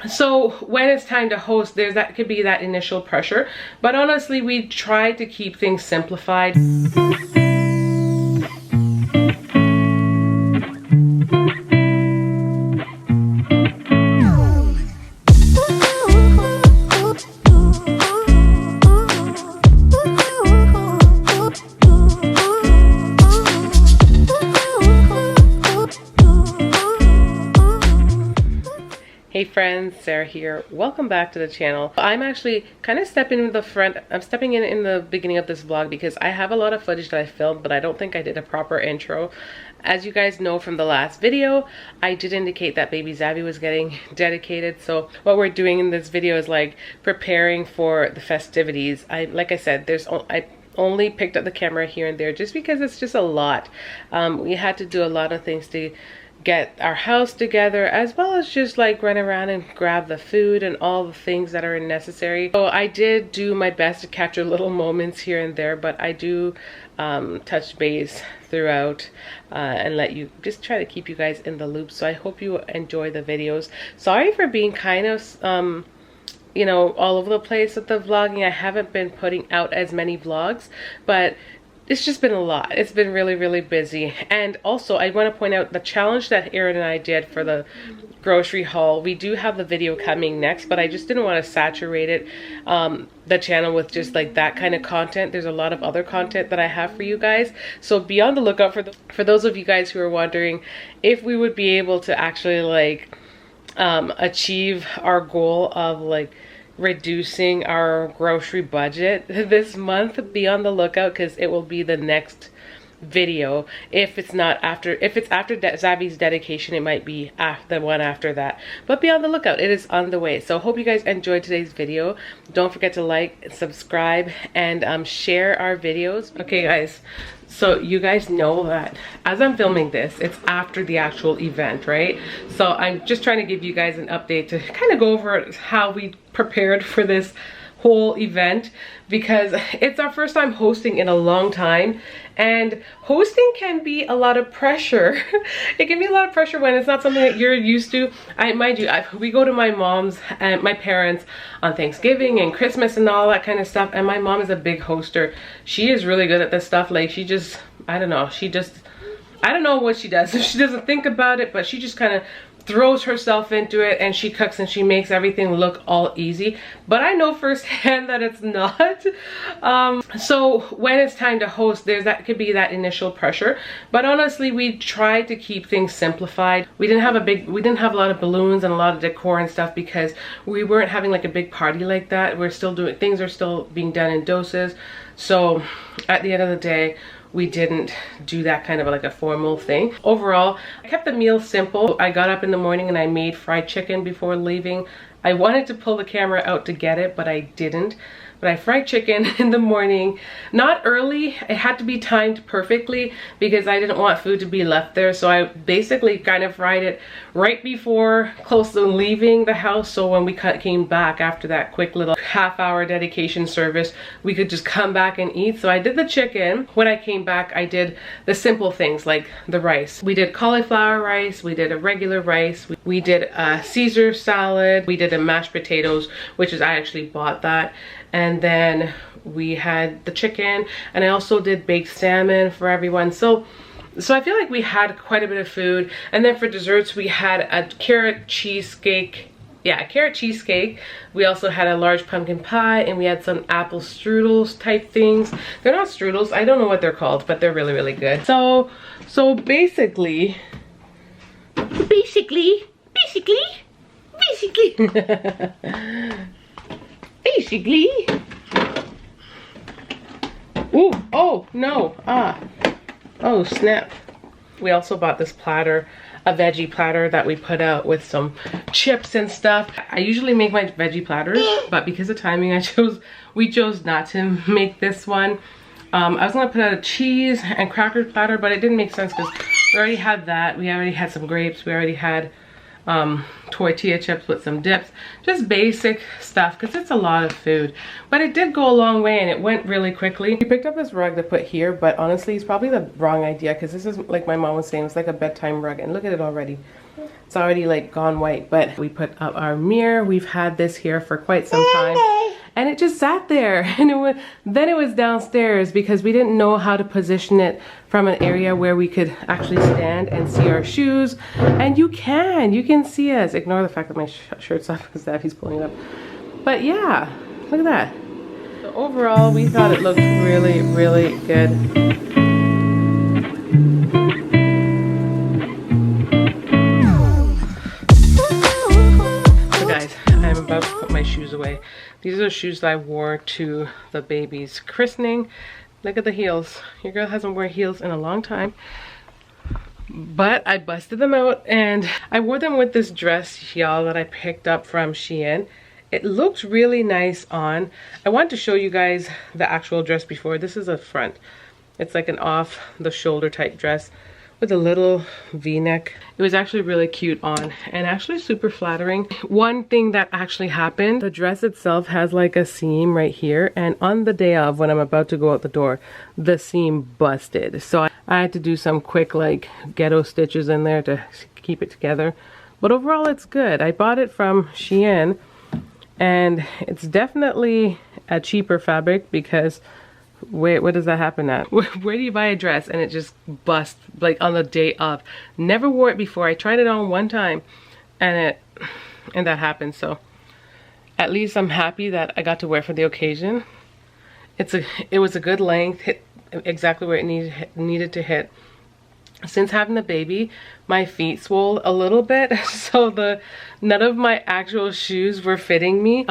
So when it's time to host, that could be that initial pressure, but honestly we try to keep things simplified. Hey friends, Sarah here. Welcome back to the channel. I'm actually kind of stepping in the front. I'm stepping in the beginning of this vlog because I have a lot of footage that I filmed, but I don't think I did a proper intro. As you guys know from the last video, I did indicate that baby Xavier was getting dedicated. So what we're doing in this video is like preparing for the festivities. Like I said, I only picked up the camera here and there just because it's just a lot. We had to do a lot of things to get our house together, as well as just like run around and grab the food and all the things that are necessary. So I did do my best to capture little moments here and there, but I do touch base throughout and let you just try to keep you guys in the loop. So I hope you enjoy the videos. Sorry for being kind of you know, all over the place with the vlogging. I haven't been putting out as many vlogs, but it's just been a lot. It's been really busy. And also I want to point out the challenge that Aaron and I did for the grocery haul. We do have the video coming next, but I just didn't want to saturate it, the channel, with just like that kind of content. There's a lot of other content that I have for you guys, so be on the lookout for those of you guys who are wondering if we would be able to actually like achieve our goal of like reducing our grocery budget this month. Be on the lookout because it will be the next video. If it's after Xavier's dedication, it might be the one after that, but be on the lookout. It is on the way. So hope you guys enjoyed today's video. Don't forget to like, subscribe, and share our videos. Okay guys, so you guys know that as I'm filming this, it's after the actual event, right? So I'm just trying to give you guys an update to kind of go over how we prepared for this whole event, because it's our first time hosting in a long time, and hosting can be a lot of pressure. It can be a lot of pressure when it's not something that you're used to. Mind you, we go to my mom's and my parents on Thanksgiving and Christmas and all that kind of stuff, and my mom is a big hoster. She is really good at this stuff. Like she just, I don't know what she does. She doesn't think about it, but she just kind of throws herself into it, and she cooks and she makes everything look all easy. But I know firsthand that it's not. So when it's time to host, that could be that initial pressure, but honestly we try to keep things simplified. We didn't have a lot of balloons and a lot of decor and stuff because we weren't having like a big party like that. Things are still being done in doses. So at the end of the day, we didn't do that kind of like a formal thing. Overall, I kept the meal simple. I got up in the morning and I made fried chicken before leaving. I wanted to pull the camera out to get it, but I didn't. But I fried chicken in the morning, not early. It had to be timed perfectly because I didn't want food to be left there. So I basically kind of fried it right before close to leaving the house. So when we came back after that quick little half-hour dedication service, we could just come back and eat. So I did the chicken. When I came back, I did the simple things like the rice. We did cauliflower rice. We did a regular rice. We did a Caesar salad. We did a mashed potatoes, which is, I actually bought that. And then we had the chicken, and I also did baked salmon for everyone. So I feel like we had quite a bit of food. And then for desserts, we had a carrot cheesecake. Yeah, a carrot cheesecake. We also had a large pumpkin pie, and we had some apple strudels type things. They're not strudels, I don't know what they're called, but they're really good. So basically basically ooh, oh no, oh snap. We also bought this platter, a veggie platter that we put out with some chips and stuff. I usually make my veggie platters, but because of timing, we chose not to make this one. I was gonna put out a cheese and cracker platter, but it didn't make sense because we already had that. We already had some grapes. We already had tortilla chips with some dips, just basic stuff because it's a lot of food, but it did go a long way and it went really quickly. We picked up this rug to put here, but honestly it's probably the wrong idea because this is, like my mom was saying, it's like a bedtime rug, and look at it already. It's already like gone white, but we put up our mirror. We've had this here for quite some time. And it just sat there, and then it was downstairs because we didn't know how to position it from an area where we could actually stand and see our shoes. And you can see us. Ignore the fact that my shirt's off because Xavier's pulling it up. But yeah, look at that. So overall, we thought it looked really, really good. So guys, I'm about to put my shoes away. These are the shoes that I wore to the baby's christening. Look at the heels. Your girl hasn't worn heels in a long time. But I busted them out and I wore them with this dress, y'all, that I picked up from Shein. It looks really nice on. I want to show you guys the actual dress before. This is a front. It's like an off the shoulder type dress with a little v-neck. It was actually really cute on and actually super flattering. One thing that actually happened, the dress itself has like a seam right here, and on the day of when I'm about to go out the door, the seam busted. So I had to do some quick like ghetto stitches in there to keep it together. But overall it's good. I bought it from Shein and it's definitely a cheaper fabric because wait, what does that happen at? Where do you buy a dress and it just busts like on the day of? Never wore it before. I tried it on one time and that happened. So at least I'm happy that I got to wear it for the occasion. It was a good length, hit exactly where it needed to hit. Since having the baby, my feet swole a little bit, so none of my actual shoes were fitting me.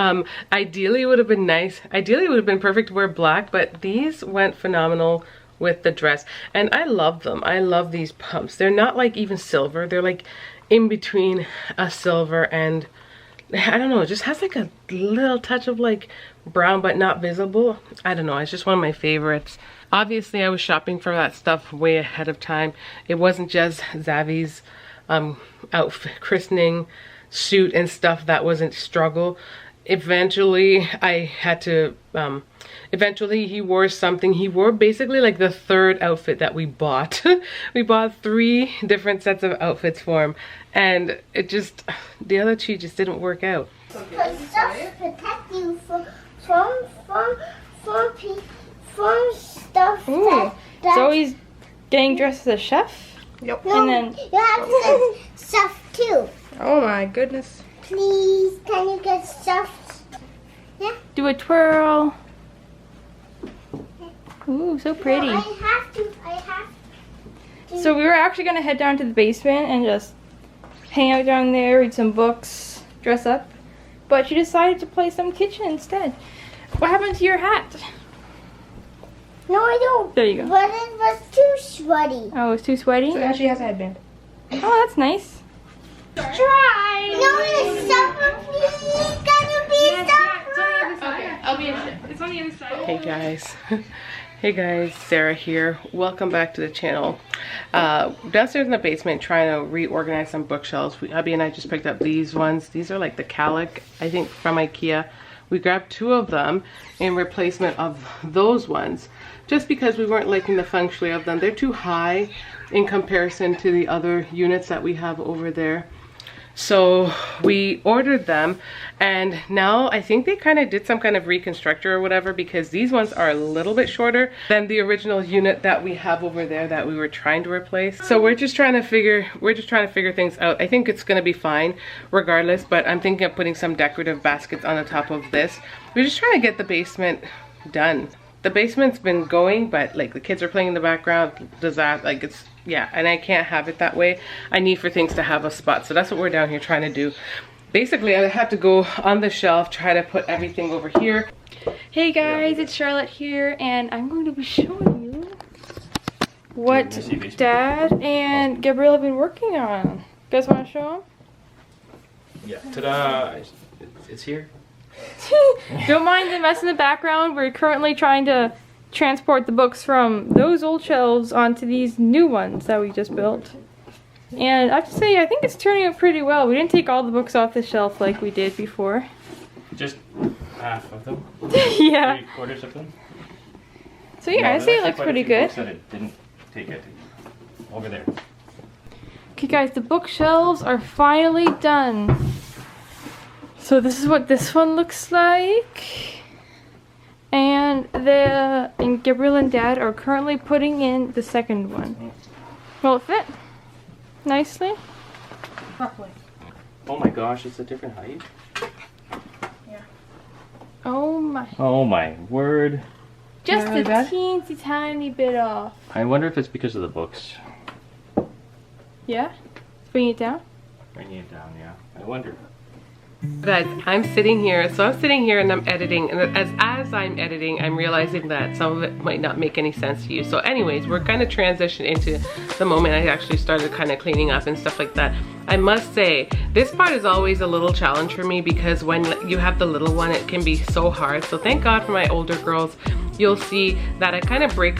Ideally it would have been nice. Ideally it would have been perfect to wear black, but these went phenomenal with the dress. And I love them. I love these pumps. They're not like even silver. They're like in between a silver and I don't know, it just has like a little touch of like brown but not visible. I don't know, it's just one of my favorites. Obviously I was shopping for that stuff way ahead of time. It wasn't just Xavier's outfit, christening suit and stuff that wasn't struggle. Eventually I had to, eventually he wore something. He wore basically like the third outfit that we bought. We bought 3 different sets of outfits for him and it just, the other 2 just didn't work out. Because stuff protect you from stuff that so he's getting dressed as a chef? Yep. No, And then you have to get stuff too. oh my goodness. Please, can you get stuff? Yeah. Do a twirl. Ooh, so pretty. No, I have to. So we were actually gonna head down to the basement and just hang out down there, read some books, dress up. But she decided to play some kitchen instead. What happened to your hat? No, I don't. There you go. But it was too sweaty. Oh, it's too sweaty? So now she has a headband. Oh, that's nice. Try. No, it's summer, please. Can you be summer? Okay, I'll be it's on the other side. Hey guys. Hey guys, Sarah here. Welcome back to the channel. Downstairs in the basement trying to reorganize some bookshelves. Abby and I just picked up these ones. These are like the Calic, I think from IKEA. We grabbed 2 of them in replacement of those ones just because we weren't liking the feng shui of them. They're too high in comparison to the other units that we have over there. So we ordered them and now I think they kind of did some kind of reconstructor or whatever because these ones are a little bit shorter than the original unit that we have over there that we were trying to replace. So we're just trying to figure things out. I think it's gonna be fine regardless, but I'm thinking of putting some decorative baskets on the top of this. We're just trying to get the basement done. The basement's been going, but like the kids are playing in the background. Does that like it's yeah, and I can't have it that way. I need for things to have a spot. So that's what we're down here trying to do. Basically, I have to go on the shelf, try to put everything over here. Hey guys, it's Charlotte here, and I'm going to be showing you what Dad and Gabrielle have been working on. You guys want to show them? Yeah. Ta-da! It's here. Don't mind the mess in the background. We're currently trying to transport the books from those old shelves onto these new ones that we just built. And I have to say, I think it's turning out pretty well. We didn't take all the books off the shelf like we did before. Just half of them. Yeah. 3/4 of them. So yeah, I say it looks pretty good. That it didn't take it over there. Okay guys, the bookshelves are finally done. So this is what this one looks like. And Gabriel and Dad are currently putting in the second one. Will it fit nicely? Roughly. Oh my gosh, it's a different height. Yeah. Oh my. Oh my word. Just Really a bad? teensy tiny bit off. I wonder if it's because of the books. Yeah? Bring it down? Bringing it down, yeah. I wonder. Guys, I'm sitting here, so I'm sitting here and I'm editing, and as I'm editing, I'm realizing that some of it might not make any sense to you. So anyways, we're kind of transitioned into the moment I actually started kind of cleaning up and stuff like that. I must say, this part is always a little challenge for me because when you have the little one, it can be so hard. So thank God for my older girls. You'll see that I kind of break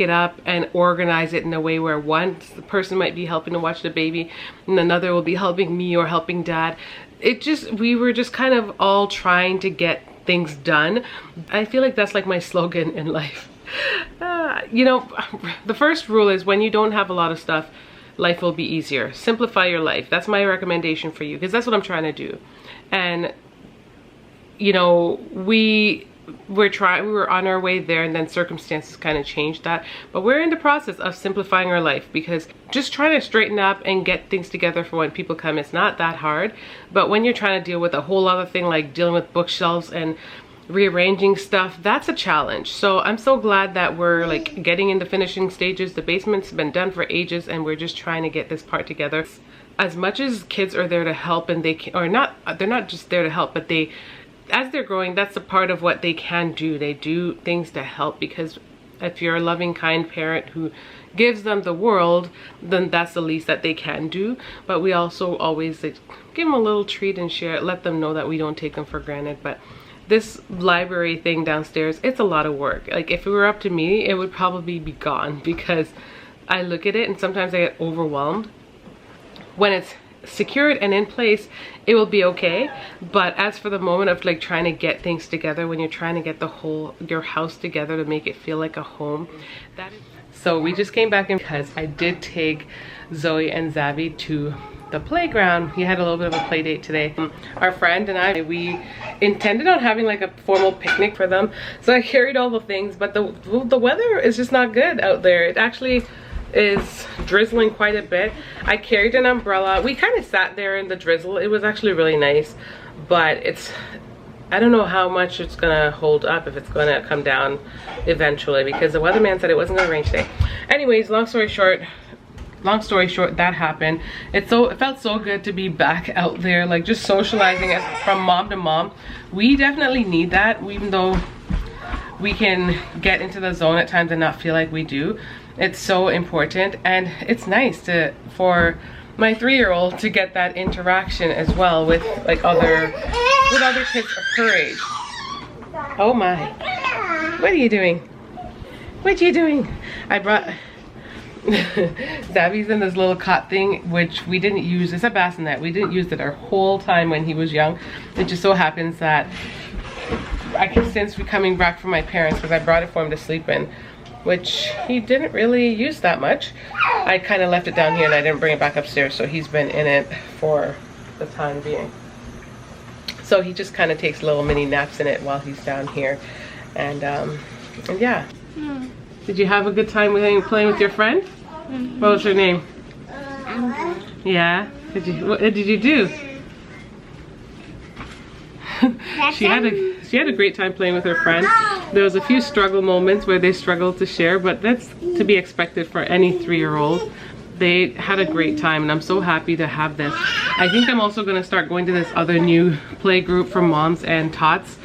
it up and organize it in a way where one person might be helping to watch the baby and another will be helping me or helping Dad. We were just kind of all trying to get things done. I feel like that's like my slogan in life. You know, the first rule is when you don't have a lot of stuff, life will be easier. Simplify your life. That's my recommendation for you because that's what I'm trying to do. And you know, we were on our way there, and then circumstances kind of changed that, but we're in the process of simplifying our life because just trying to straighten up and get things together for when people come, it's not that hard. But when you're trying to deal with a whole other thing like dealing with bookshelves and rearranging stuff, that's a challenge. So I'm so glad that we're like getting into finishing stages. The basement's been done for ages and we're just trying to get this part together. As much as kids are there to help, and they're not just there to help, but as they're growing, that's a part of what they can do. They do things to help, because if you're a loving, kind parent who gives them the world, then that's the least that they can do. But we also always like, give them a little treat and share, let them know that we don't take them for granted. But this library thing downstairs, it's a lot of work. Like if it were up to me, it would probably be gone, because I look at it and sometimes I get overwhelmed. When it's secured and in place, it will be okay. But as for the moment of like trying to get things together, when you're trying to get your house together to make it feel like a home, so we just came back in because I did take Zoe and Xavier to the playground. We had a little bit of a play date today. Our friend and I, we intended on having like a formal picnic for them, so I carried all the things, but the weather is just not good out there. It actually is drizzling quite a bit. I carried an umbrella. We kind of sat there in the drizzle. It was actually really nice, but I don't know how much it's gonna hold up, if it's gonna come down eventually, because the weatherman said it wasn't gonna rain today. Anyways, long story short, that happened. It felt so good to be back out there, like just socializing from mom to mom. We definitely need that, even though we can get into the zone at times and not feel like we do. It's so important, and it's nice for my 3-year-old to get that interaction as well with like other kids of her age. Oh my, what are you doing? What are you doing? I brought Xavier's in this little cot thing, which we didn't use. It's a bassinet. We didn't use it our whole time when he was young. It just so happens that since we're coming back from my parents, because I brought it for him to sleep in, which he didn't really use that much. I kind of left it down here and I didn't bring it back upstairs, so he's been in it for the time being. So he just kind of takes little mini naps in it while he's down here. And yeah. Did you have a good time playing with your friend? What was her name? Yeah. What did you do? She had a great time playing with her friend. There was a few struggle moments where they struggled to share, but that's to be expected for any 3-year-old. They had a great time, and I'm so happy to have this. I think I'm also going to start going to this other new play group for moms and tots,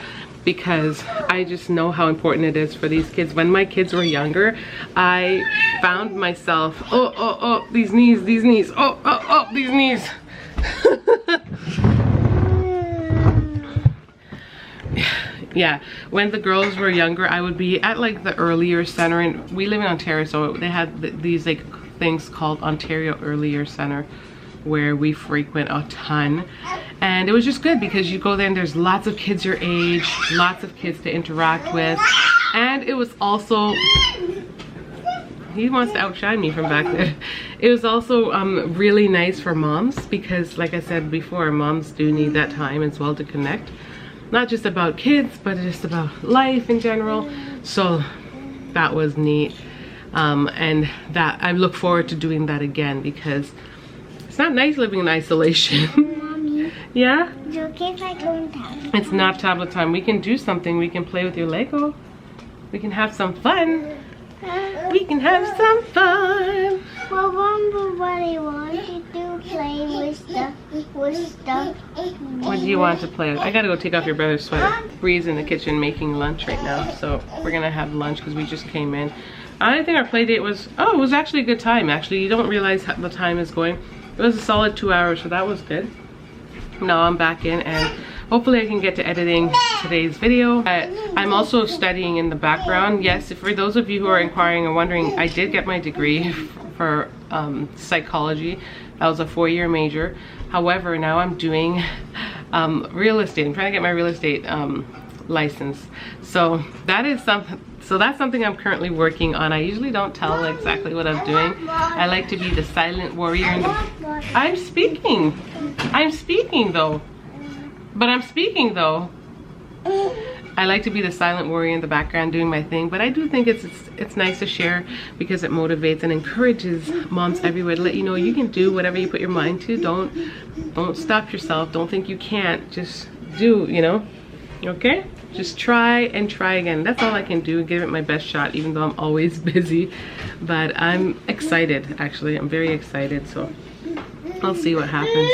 because I just know how important it is for these kids. When my kids were younger, I found myself, these knees, these knees, these knees. Yeah, when the girls were younger, I would be at like the Early Years Center, and we live in Ontario, so they had these like things called Ontario Early Years Center, where we frequent a ton. And it was just good because you go there and there's lots of kids your age, lots of kids to interact with. And it was also he wants to outshine me from back there. It was also really nice for moms because, like I said before, moms do need that time as well to connect. Not just about kids, but just about life in general. So that was neat. And that I look forward to doing that again because it's not nice living in isolation. Mommy, Yeah? it's okay if I go on tablet. It's not tablet time. We can do something. We can play with your Lego. We can have some fun. We can have some fun. Well, remember what I wanted to play with stuff. What do you want to play with? I gotta go take off your brother's sweater. Bree's in the kitchen making lunch right now. So we're gonna have lunch because we just came in. I think our play date was, it was actually a good time. Actually, you don't realize how the time is going. It was a solid 2 hours, so that was good. Now I'm back in and hopefully I can get to editing today's video. I'm also studying in the background. Yes, for those of you who are inquiring and wondering, I did get my degree for psychology. That was a 4-year major. However, now I'm doing real estate. I'm trying to get my real estate license. So that is something. So that's something I'm currently working on. I usually don't tell exactly what I'm doing. I like to be the silent warrior in the... I'm speaking though. But I'm speaking though. I like to be the silent warrior in the background doing my thing, but I do think it's nice to share because it motivates and encourages moms everywhere to let you know you can do whatever you put your mind to. Don't stop yourself. Don't think you can't. Just do, you know? Okay? Just try and try again. That's all I can do. Give it my best shot, even though I'm always busy. But I'm excited, actually. I'm very excited, so I'll see what happens.